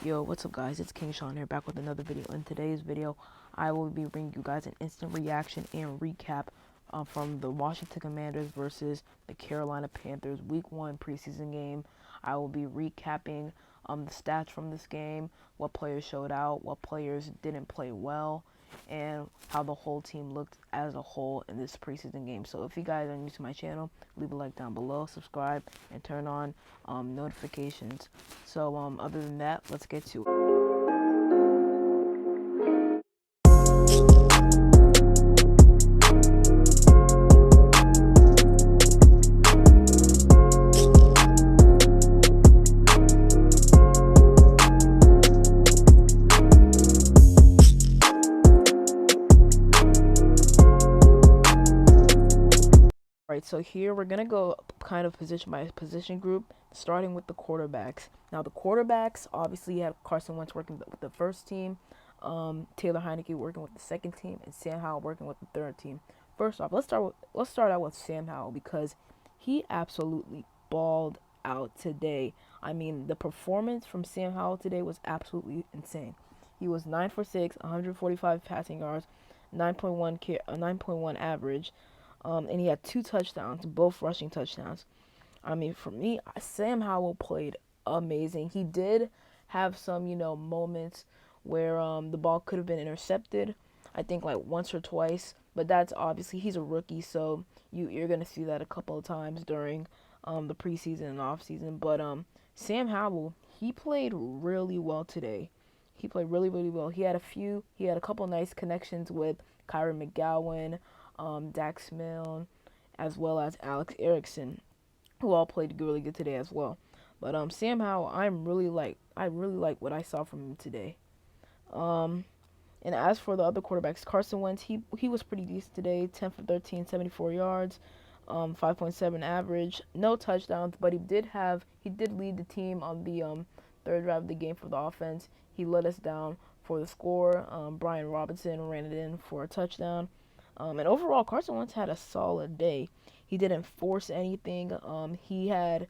Yo, what's up guys, it's King Sean here, back with another video. In today's video, I will be bringing you guys an instant reaction and recap from the Washington Commanders versus the Carolina Panthers Week 1 preseason game. I will be recapping the stats from this game, what players showed out, what players didn't play well, and how the whole team looked as a whole in this preseason game. So if you guys are new to my channel, leave a like down below, subscribe, and turn on notifications. So other than that, let's get to it. Right, so here we're gonna go kind of position by position group, starting with the quarterbacks. Now the quarterbacks, obviously you have Carson Wentz working with the first team, Taylor Heineke working with the second team, and Sam Howell working with the third team. First off, let's start out with Sam Howell, because he absolutely balled out today. I mean, the performance from Sam Howell today was absolutely insane. He was 9 for 6, 145 passing yards, 9.1 average. And he had 2 touchdowns, both rushing touchdowns. I mean, for me, Sam Howell played amazing. He did have some, moments where the ball could have been intercepted. I think like once or twice, but that's obviously he's a rookie, so you're gonna see that a couple of times during the preseason and off season. But Sam Howell, he played really well today. He played really, really well. He had a couple nice connections with Kyron McGowan, Dax Milne, as well as Alex Erickson, who all played really good today as well. But Sam Howell, I really like what I saw from him today. And as for the other quarterbacks, Carson Wentz, he was pretty decent today. 10 for 13, 74 yards, 5.7 average, no touchdowns, but he did lead the team on the third drive of the game for the offense. He let us down for the score. Brian Robinson ran it in for a touchdown. And overall, Carson Wentz had a solid day. He didn't force anything. He had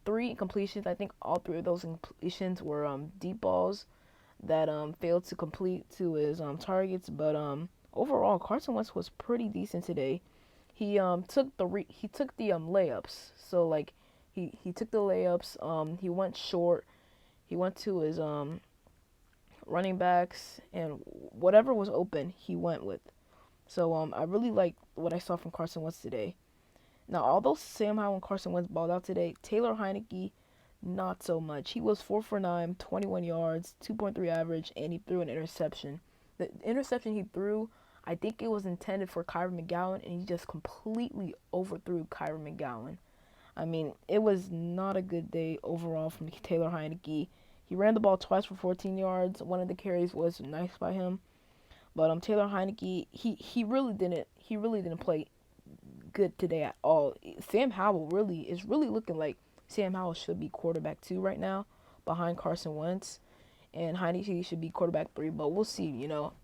3 completions. I think all 3 of those completions were deep balls that failed to complete to his targets. But overall, Carson Wentz was pretty decent today. He took the layups. So like he took the layups. He went short. He went to his running backs, and whatever was open, he went with. So I really like what I saw from Carson Wentz today. Now, although Sam Howell and Carson Wentz balled out today, Taylor Heineke, not so much. He was 4 for 9, 21 yards, 2.3 average, and he threw an interception. The interception he threw, I think it was intended for Kyron McGowan, and he just completely overthrew Kyron McGowan. I mean, it was not a good day overall from Taylor Heineke. He ran the ball twice for 14 yards. One of the carries was nice by him. But Taylor Heineke, he really didn't play good today at all. Sam Howell is really looking like Sam Howell should be quarterback 2 right now, behind Carson Wentz, and Heineke should be quarterback 3. But we'll see.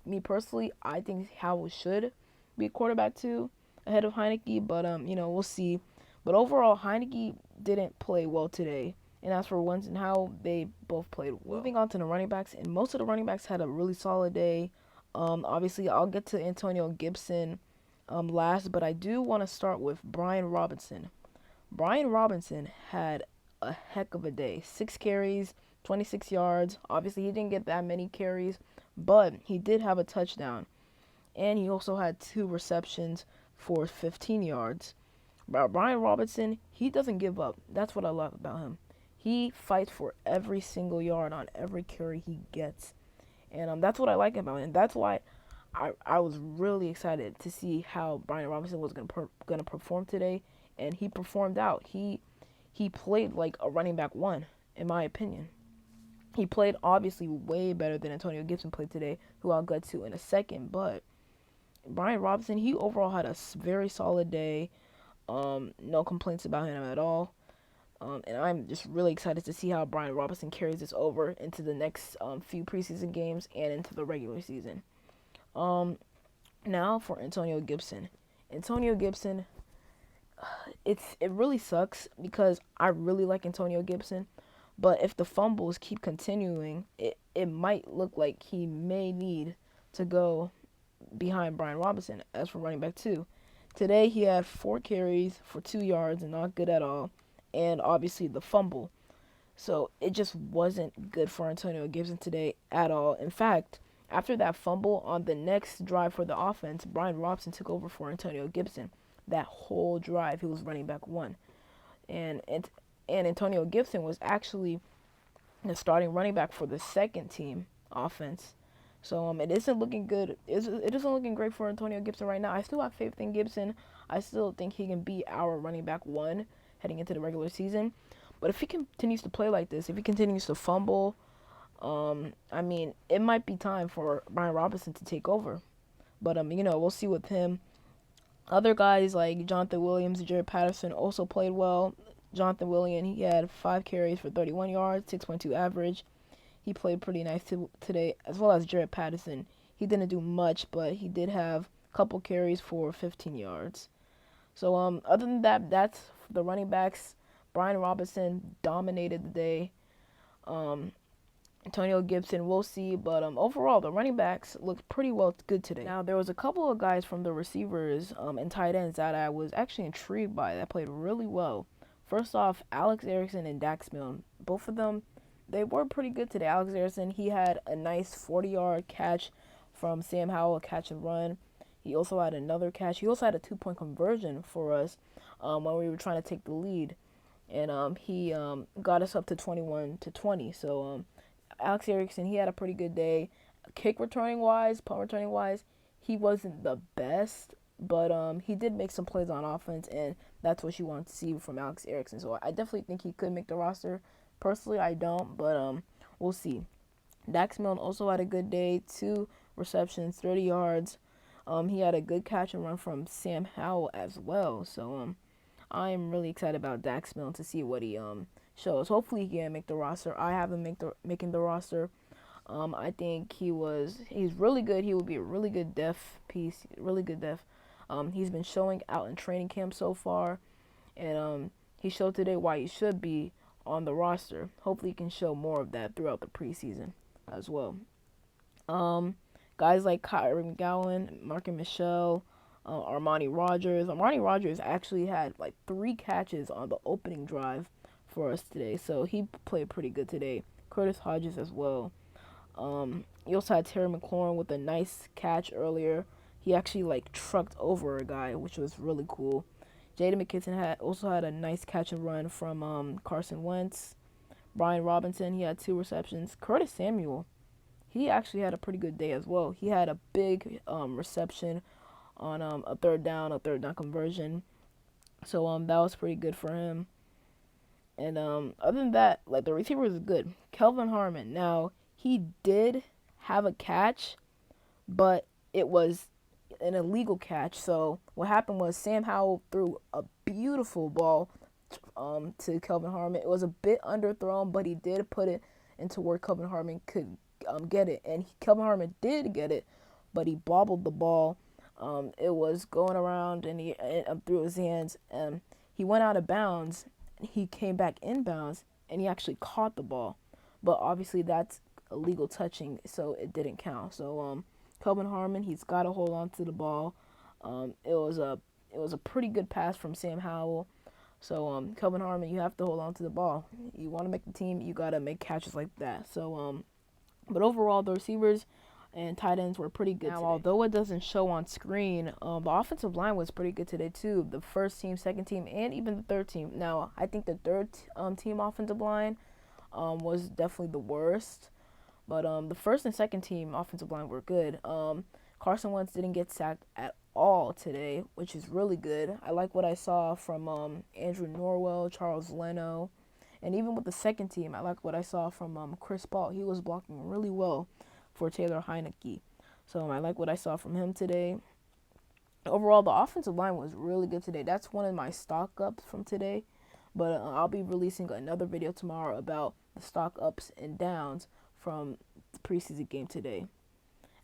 Me personally, I think Howell should be quarterback 2 ahead of Heineke. But we'll see. But overall, Heineke didn't play well today. And as for Wentz and Howell, they both played well. Moving on to the running backs, and most of the running backs had a really solid day. Obviously, I'll get to Antonio Gibson last, but I do want to start with Brian Robinson. Brian Robinson had a heck of a day. 6 carries, 26 yards. Obviously, he didn't get that many carries, but he did have a touchdown. And he also had 2 receptions for 15 yards. But Brian Robinson, he doesn't give up. That's what I love about him. He fights for every single yard on every carry he gets. And that's what I like about him. That's why I was really excited to see how Brian Robinson was gonna perform today, and he performed out. He played like a running back 1, in my opinion. He played obviously way better than Antonio Gibson played today, who I'll get to in a second. But Brian Robinson, he overall had a very solid day. No complaints about him at all. And I'm just really excited to see how Brian Robinson carries this over into the next few preseason games and into the regular season. Now for Antonio Gibson. Antonio Gibson, it really sucks because I really like Antonio Gibson, But if the fumbles keep continuing, it might look like he may need to go behind Brian Robinson as for running back 2. Today he had 4 carries for 2 yards and not good at all. And obviously the fumble. So it just wasn't good for Antonio Gibson today at all. In fact, after that fumble on the next drive for the offense, Brian Robinson took over for Antonio Gibson. That whole drive, he was running back 1. And Antonio Gibson was actually the starting running back for the second team offense. So it isn't looking good. It isn't looking great for Antonio Gibson right now. I still have faith in Gibson. I still think he can be our running back 1 heading into the regular season. But if he continues to play like this, if he continues to fumble, I mean, it might be time for Brian Robinson to take over. But we'll see with him. Other guys like Jonathan Williams and Jared Patterson also played well. Jonathan Williams, he had 5 carries for 31 yards, 6.2 average. He played pretty nice today, as well as Jared Patterson. He didn't do much, but he did have a couple carries for 15 yards. So other than that, that's the running backs. Brian Robinson dominated the day. Antonio Gibson, we'll see. But overall, the running backs looked pretty well good today. Now, there was a couple of guys from the receivers and tight ends that I was actually intrigued by that played really well. First off, Alex Erickson and Dax Milne. Both of them, they were pretty good today. Alex Erickson, he had a nice 40-yard catch from Sam Howell, catch and run. He also had another catch. He also had a 2-point conversion for us when we were trying to take the lead. And he got us up to 21-20. So Alex Erickson, he had a pretty good day. Kick returning wise, punt returning wise, he wasn't the best, but he did make some plays on offense, and that's what you want to see from Alex Erickson. So I definitely think he could make the roster. Personally, I don't, but we'll see. Dax Milne also had a good day. 2 receptions, 30 yards. He had a good catch and run from Sam Howell as well. So I am really excited about Dax Milne to see what he shows. Hopefully he can make the roster. I have him making the roster. I think he's really good. He will be a really good depth piece, really good depth. He's been showing out in training camp so far, and he showed today why he should be on the roster. Hopefully he can show more of that throughout the preseason as well. Guys like Kyrie McGowan, Marcus Michelle, Armani Rogers. Armani Rogers actually had like 3 catches on the opening drive for us today, so he played pretty good today. Curtis Hodges as well. You also had Terry McLaurin with a nice catch earlier. He actually like trucked over a guy, which was really cool. Jaden McKinson also had a nice catch and run from Carson Wentz. Brian Robinson, he had 2 receptions. Curtis Samuel, he actually had a pretty good day as well. He had a big reception on a third down conversion. So that was pretty good for him. And other than that, like the receiver was good. Kelvin Harmon. Now, he did have a catch, but it was an illegal catch. So what happened was Sam Howell threw a beautiful ball to Kelvin Harmon. It was a bit underthrown, but he did put it into where Kelvin Harmon could get it. And Kelvin Harmon did get it, but he bobbled the ball. It was going around and he through his hands. He went out of bounds. He came back inbounds and he actually caught the ball, but obviously that's illegal touching, so it didn't count. So Kelvin Harmon, he's got to hold on to the ball. It was a pretty good pass from Sam Howell. So Kelvin Harmon, you have to hold on to the ball. You want to make the team, you got to make catches like that. So but overall the receivers and tight ends were pretty good. Now, although it doesn't show on screen, the offensive line was pretty good today too. The first team, second team, and even the third team. Now, I think the third team offensive line was definitely the worst, but the first and second team offensive line were good. Carson Wentz didn't get sacked at all today, which is really good. I like what I saw from Andrew Norwell, Charles Leno, and even with the second team, I like what I saw from Chris Paul. He was blocking really well for Taylor Heineke. So I like what I saw from him today. Overall, the offensive line was really good today. That's one of my stock ups from today. But I'll be releasing another video tomorrow about the stock ups and downs from the preseason game today.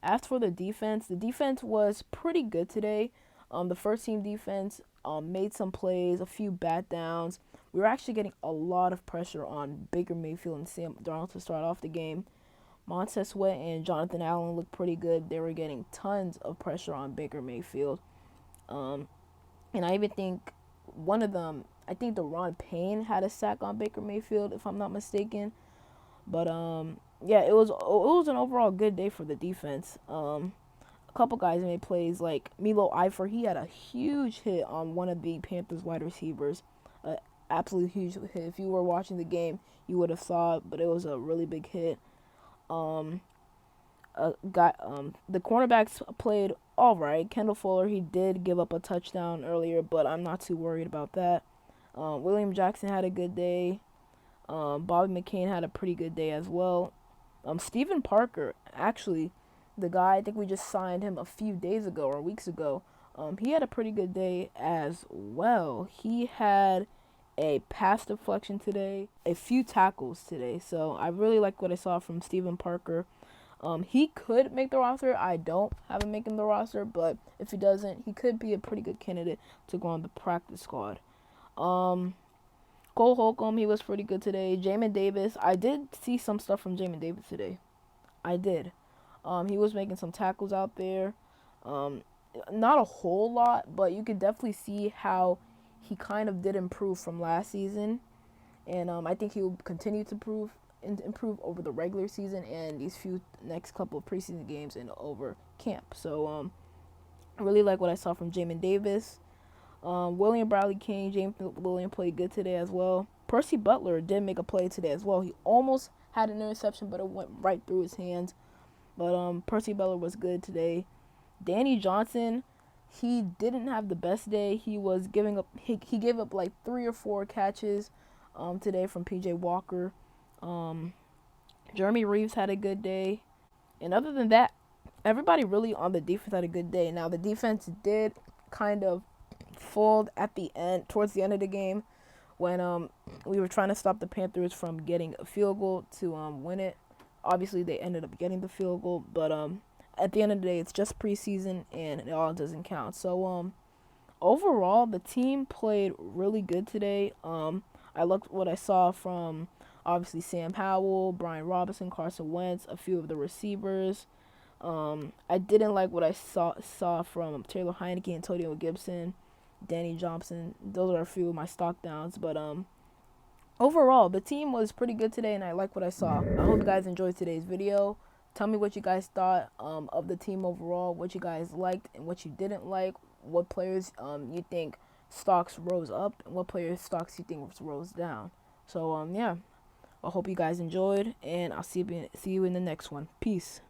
As for the defense was pretty good today. The first team defense, made some plays, a few bat downs. We were actually getting a lot of pressure on Baker Mayfield and Sam Darnold to start off the game. Montez Sweat and Jonathan Allen looked pretty good. They were getting tons of pressure on Baker Mayfield. Um, and I even think one of them, I think Deron Payne had a sack on Baker Mayfield, if I'm not mistaken. But yeah, it was an overall good day for the defense. A couple guys made plays like Milo Eifert. He had a huge hit on one of the Panthers wide receivers. Absolute huge hit. If you were watching the game, you would have saw it, but it was a really big hit. Um, the cornerbacks played all right. Kendall Fuller, he did give up a touchdown earlier, but I'm not too worried about that. William Jackson had a good day. Bobby McCain had a pretty good day as well. Stephen Parker, actually, the guy, I think we just signed him a few days ago or weeks ago. He had a pretty good day as well. He had a pass deflection today, a few tackles today. So I really like what I saw from Stephen Parker. He could make the roster. I don't have him making the roster, but if he doesn't, he could be a pretty good candidate to go on the practice squad. Cole Holcomb, he was pretty good today. Jamin Davis, I did see some stuff from Jamin Davis today. I did. He was making some tackles out there. Not a whole lot, but you could definitely see how he kind of did improve from last season. And I think he will continue to improve over the regular season and these few next couple of preseason games and over camp. So I really like what I saw from Jamin Davis. William Bradley King, James William played good today as well. Percy Butler did make a play today as well. He almost had an interception, but it went right through his hands. But Percy Butler was good today. Danny Johnson, he didn't have the best day. He was giving up. He gave up like 3 or 4 catches today from P.J. Walker. Jeremy Reeves had a good day. And other than that, everybody really on the defense had a good day. Now, the defense did kind of fold at the end, towards the end of the game, when we were trying to stop the Panthers from getting a field goal to win it. Obviously, they ended up getting the field goal, but at the end of the day, it's just preseason, and it all doesn't count. So overall, the team played really good today. I looked what I saw from obviously Sam Howell, Brian Robinson, Carson Wentz, a few of the receivers. I didn't like what I saw from Taylor Heineke, Antonio Gibson, Danny Johnson. Those are a few of my stock downs, but overall, the team was pretty good today, and I like what I saw. I hope you guys enjoyed today's video. Tell me what you guys thought of the team overall, what you guys liked and what you didn't like, what players you think stocks rose up, and what players stocks you think rose down. So, yeah, I hope you guys enjoyed, and I'll see you in the next one. Peace.